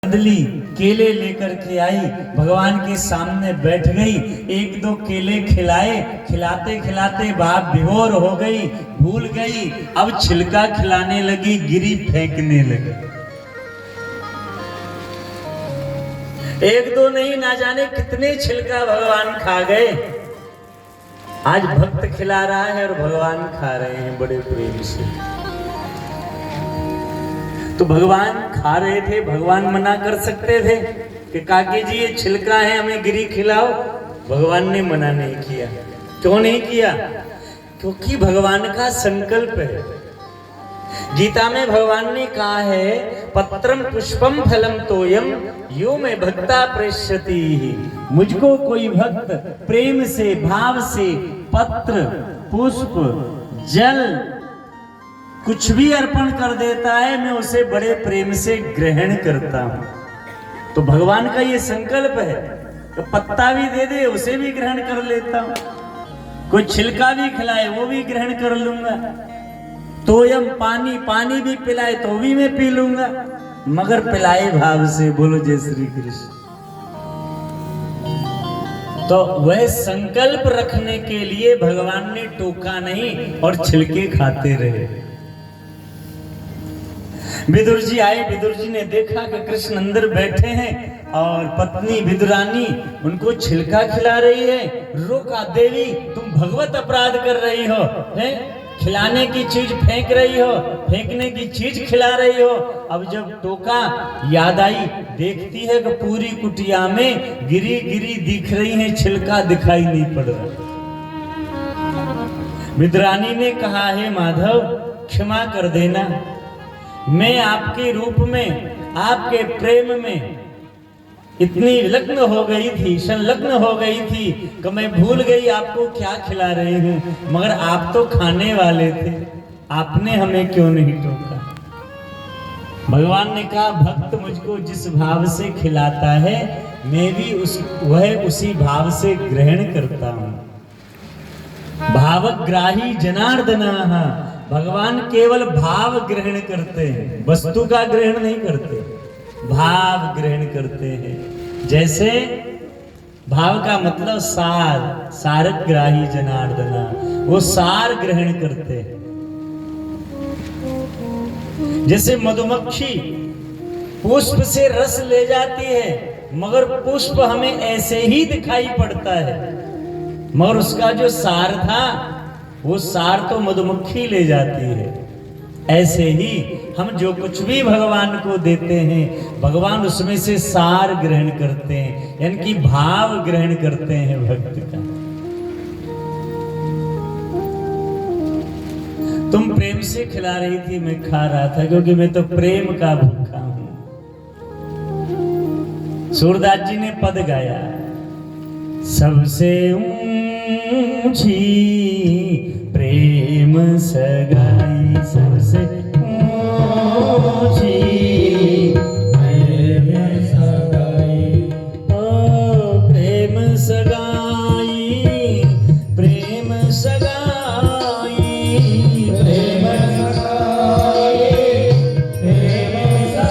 बदली, केले लेकर के आई, भगवान के सामने बैठ गई, एक दो केले खिलाए, खिलाते खिलाते बाप विभोर हो गई, भूल गई, अब छिलका खिलाने लगी, गिरी फेंकने लगी। एक दो नहीं, ना जाने कितने छिलका भगवान खा गए। आज भक्त खिला रहा है और भगवान खा रहे हैं बड़े प्रेम से। तो भगवान खा रहे थे, भगवान मना कर सकते थे कि काकी जी ये छिलका है, हमें गिरी खिलाओ। भगवान ने मना नहीं किया। क्यों नहीं किया? क्योंकि भगवान का संकल्प है। गीता में भगवान ने कहा है, पत्रम पुष्पम फलम तोयम यो में भक्ता प्रेष्यति। मुझको कोई भक्त प्रेम से, भाव से पत्र, पुष्प, जल कुछ भी अर्पण कर देता है, मैं उसे बड़े प्रेम से ग्रहण करता हूं। तो भगवान का ये संकल्प है, तो पत्ता भी दे दे उसे भी ग्रहण कर लेता हूं, कोई छिलका भी खिलाए वो भी ग्रहण कर लूंगा, तोयम पानी, पानी भी पिलाए तो भी मैं पी लूंगा, मगर पिलाए भाव से। बोलो जय श्री कृष्ण। तो वह संकल्प रखने के लिए भगवान ने टोका नहीं और छिलके खाते रहे। विदुर जी आए, विदुर जी ने देखा कि कृष्ण अंदर बैठे हैं और पत्नी विदुरानी उनको छिलका खिला रही है। रोका, देवी तुम भगवत अपराध कर रही हो, हैं? खिलाने की चीज फेंक रही हो, फेंकने की चीज खिला रही हो। अब जब टोका, याद आई, देखती है कि पूरी कुटिया में गिरी गिरी दिख रही है, छिलका दिखाई नहीं पड़ रहा। विदुरानी ने कहा, है माधव क्षमा कर देना, मैं आपके रूप में, आपके प्रेम में इतनी लग्न हो गई थी, संलग्न हो गई थी कि मैं भूल गई आपको क्या खिला रही हूं, मगर आप तो खाने वाले थे, आपने हमें क्यों नहीं टोका? भगवान ने कहा, भक्त मुझको जिस भाव से खिलाता है, मैं भी वह उसी भाव से ग्रहण करता हूं। भावग्राही जनार्दना। भगवान केवल भाव ग्रहण करते हैं, वस्तु का ग्रहण नहीं करते, भाव ग्रहण करते हैं। जैसे भाव का मतलब सार, सारग्राही जनार्दना, वो सार ग्रहण करते हैं। जैसे मधुमक्खी पुष्प से रस ले जाती है, मगर पुष्प हमें ऐसे ही दिखाई पड़ता है, मगर उसका जो सार था वो सार तो मधुमक्खी ले जाती है। ऐसे ही हम जो कुछ भी भगवान को देते हैं, भगवान उसमें से सार ग्रहण करते हैं, यानी कि भाव ग्रहण करते हैं भक्त का। तुम प्रेम से खिला रही थी, मैं खा रहा था, क्योंकि मैं तो प्रेम का भूखा हूं। सूरदास जी ने पद गाया, सबसे ऊंची प्रेम सगा